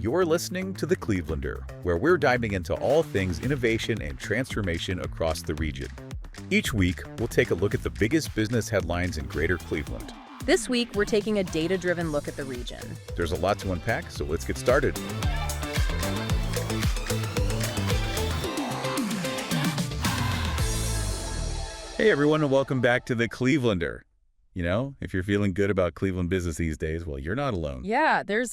You're listening to The Clevelander, where we're diving into all things innovation and transformation across the region. Each week, we'll take a look at the biggest business headlines in Greater Cleveland. This week, we're taking a data-driven look at the region. There's a lot to unpack, so let's get started. Hey everyone, and welcome back to The Clevelander. You know, if you're feeling good about Cleveland business these days, well, you're not alone. Yeah, there's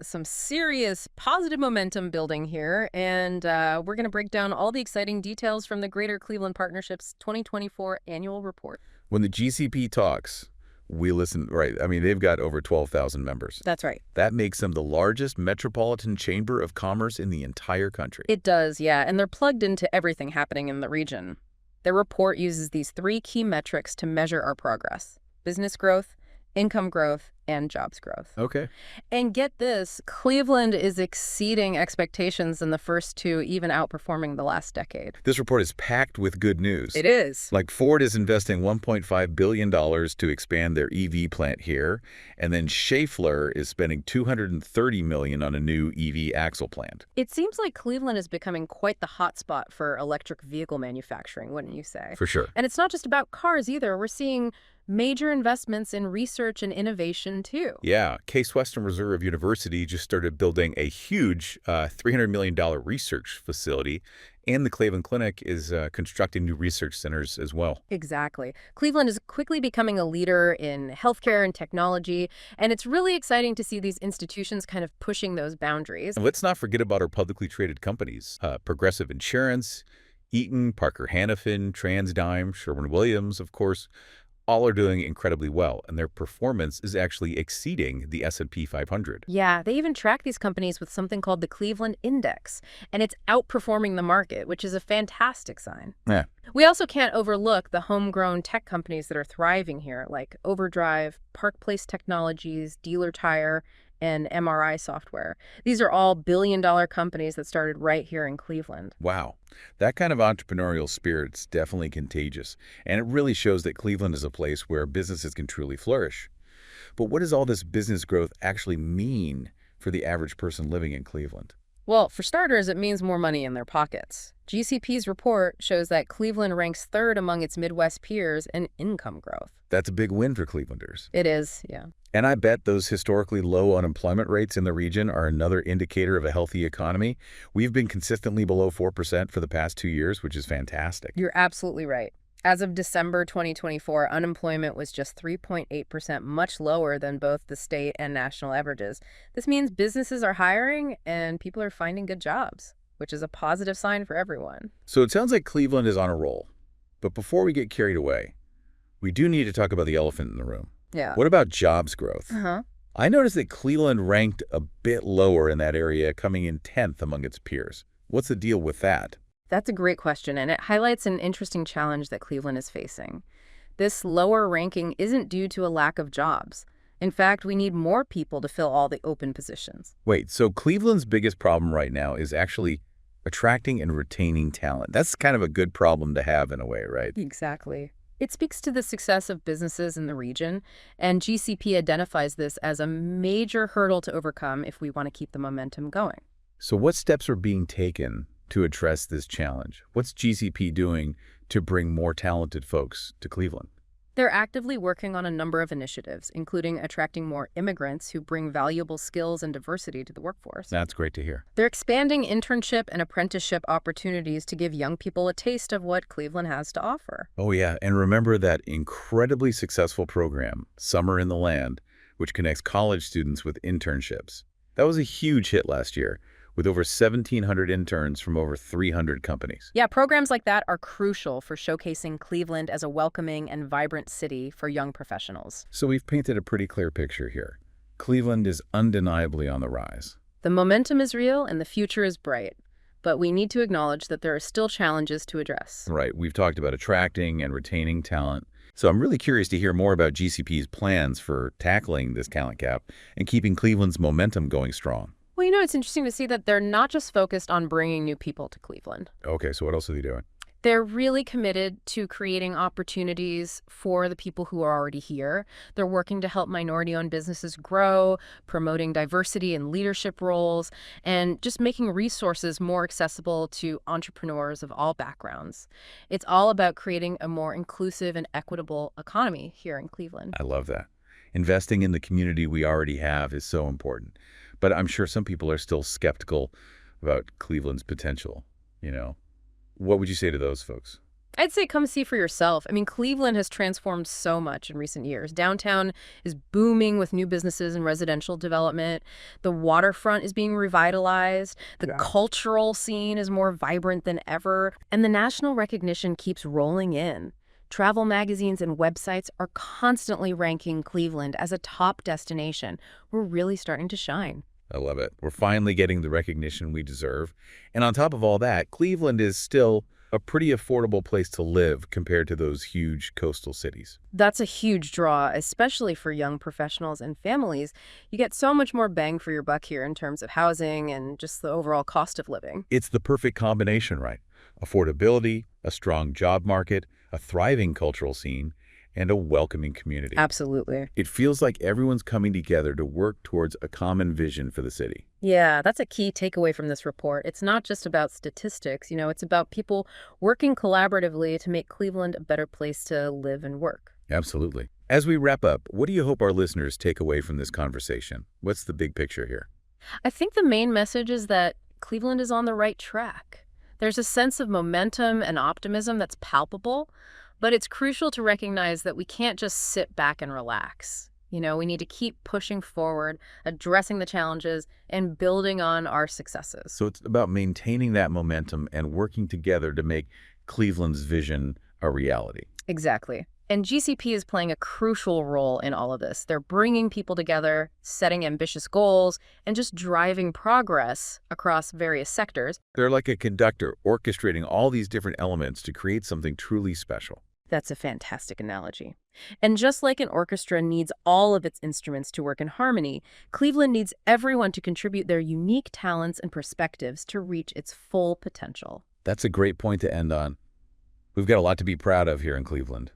some serious positive momentum building here, and we're going to break down all the exciting details from the Greater Cleveland Partnership's 2024 annual report. When the GCP talks, we listen, right? I mean, they've got over 12,000 members. That's right. That makes them the largest metropolitan chamber of commerce in the entire country. It does, yeah, and they're plugged into everything happening in the region. Their report uses these three key metrics to measure our progress: business growth, income growth, and jobs growth. Okay. And get this, Cleveland is exceeding expectations in the first two, even outperforming the last decade. This report is packed with good news. It is. Like Ford is investing $1.5 billion to expand their EV plant here, and then Schaeffler is spending $230 million on a new EV axle plant. It seems like Cleveland is becoming quite the hotspot for electric vehicle manufacturing, wouldn't you say? For sure. And it's not just about cars either. We're seeing major investments in research and innovation, too. Yeah, Case Western Reserve University just started building a huge $300 million research facility, and the Cleveland Clinic is constructing new research centers as well. Exactly. Cleveland is quickly becoming a leader in healthcare and technology, and it's really exciting to see these institutions kind of pushing those boundaries. And let's not forget about our publicly traded companies, Progressive Insurance, Eaton, Parker Hannifin, TransDigm, Sherwin-Williams, of course. All are doing incredibly well, and their performance is actually exceeding the S&P 500. Yeah, they even track these companies with something called the Cleveland Index, and it's outperforming the market, which is a fantastic sign. Yeah. We also can't overlook the homegrown tech companies that are thriving here, like Overdrive, Park Place Technologies, Dealer Tire, and MRI Software. These are all billion-dollar companies that started right here in Cleveland. Wow. That kind of entrepreneurial spirit's definitely contagious, and it really shows that Cleveland is a place where businesses can truly flourish. But what does all this business growth actually mean for the average person living in Cleveland? Well, for starters, it means more money in their pockets. GCP's report shows that Cleveland ranks third among its Midwest peers in income growth. That's a big win for Clevelanders. It is, yeah. And I bet those historically low unemployment rates in the region are another indicator of a healthy economy. We've been consistently below 4% for the past 2 years, which is fantastic. You're absolutely right. As of December 2024, unemployment was just 3.8%, much lower than both the state and national averages. This means businesses are hiring and people are finding good jobs, which is a positive sign for everyone. So it sounds like Cleveland is on a roll. But before we get carried away, we do need to talk about the elephant in the room. Yeah. What about jobs growth? Uh-huh. I noticed that Cleveland ranked a bit lower in that area, coming in 10th among its peers. What's the deal with that? That's a great question, and it highlights an interesting challenge that Cleveland is facing. This lower ranking isn't due to a lack of jobs. In fact, we need more people to fill all the open positions. Wait, so Cleveland's biggest problem right now is actually attracting and retaining talent. That's kind of a good problem to have in a way, right? Exactly. It speaks to the success of businesses in the region, and GCP identifies this as a major hurdle to overcome if we want to keep the momentum going. So what steps are being taken to address this challenge? What's GCP doing to bring more talented folks to Cleveland? They're actively working on a number of initiatives, including attracting more immigrants who bring valuable skills and diversity to the workforce. That's great to hear. They're expanding internship and apprenticeship opportunities to give young people a taste of what Cleveland has to offer. Oh yeah, and remember that incredibly successful program, Summer in the Land, which connects college students with internships. That was a huge hit last year, with over 1,700 interns from over 300 companies. Yeah, programs like that are crucial for showcasing Cleveland as a welcoming and vibrant city for young professionals. So we've painted a pretty clear picture here. Cleveland is undeniably on the rise. The momentum is real and the future is bright, but we need to acknowledge that there are still challenges to address. Right, we've talked about attracting and retaining talent. So I'm really curious to hear more about GCP's plans for tackling this talent gap and keeping Cleveland's momentum going strong. Well, it's interesting to see that they're not just focused on bringing new people to Cleveland. Okay, so what else are they doing? They're really committed to creating opportunities for the people who are already here. They're working to help minority-owned businesses grow, promoting diversity in leadership roles, and just making resources more accessible to entrepreneurs of all backgrounds. It's all about creating a more inclusive and equitable economy here in Cleveland. I love that. Investing in the community we already have is so important. But I'm sure some people are still skeptical about Cleveland's potential, you know? What would you say to those folks? I'd say come see for yourself. I mean, Cleveland has transformed so much in recent years. Downtown is booming with new businesses and residential development. The waterfront is being revitalized. The cultural scene is more vibrant than ever. And the national recognition keeps rolling in. Travel magazines and websites are constantly ranking Cleveland as a top destination. We're really starting to shine. I love it. We're finally getting the recognition we deserve. And on top of all that, Cleveland is still a pretty affordable place to live compared to those huge coastal cities. That's a huge draw, especially for young professionals and families. You get so much more bang for your buck here in terms of housing and just the overall cost of living. It's the perfect combination, right? Affordability, a strong job market, a thriving cultural scene, and a welcoming community. Absolutely. It feels like everyone's coming together to work towards a common vision for the city. Yeah, that's a key takeaway from this report. It's not just about statistics, it's about people working collaboratively to make Cleveland a better place to live and work. Absolutely. As we wrap up, what do you hope our listeners take away from this conversation? What's the big picture here? I think the main message is that Cleveland is on the right track. There's a sense of momentum and optimism that's palpable, but it's crucial to recognize that we can't just sit back and relax. We need to keep pushing forward, addressing the challenges, and building on our successes. So it's about maintaining that momentum and working together to make Cleveland's vision a reality. Exactly. And GCP is playing a crucial role in all of this. They're bringing people together, setting ambitious goals, and just driving progress across various sectors. They're like a conductor orchestrating all these different elements to create something truly special. That's a fantastic analogy. And just like an orchestra needs all of its instruments to work in harmony, Cleveland needs everyone to contribute their unique talents and perspectives to reach its full potential. That's a great point to end on. We've got a lot to be proud of here in Cleveland,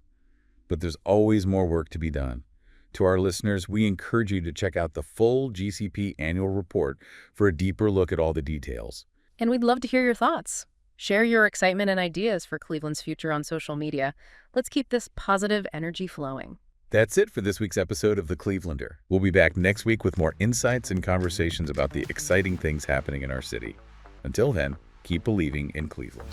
but there's always more work to be done. To our listeners, we encourage you to check out the full GCP annual report for a deeper look at all the details. And we'd love to hear your thoughts. Share your excitement and ideas for Cleveland's future on social media. Let's keep this positive energy flowing. That's it for this week's episode of The Clevelander. We'll be back next week with more insights and conversations about the exciting things happening in our city. Until then, keep believing in Cleveland.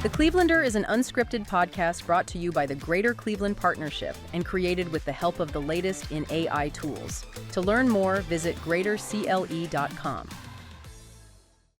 The Clevelander is an unscripted podcast brought to you by the Greater Cleveland Partnership and created with the help of the latest in AI tools. To learn more, visit greatercle.com.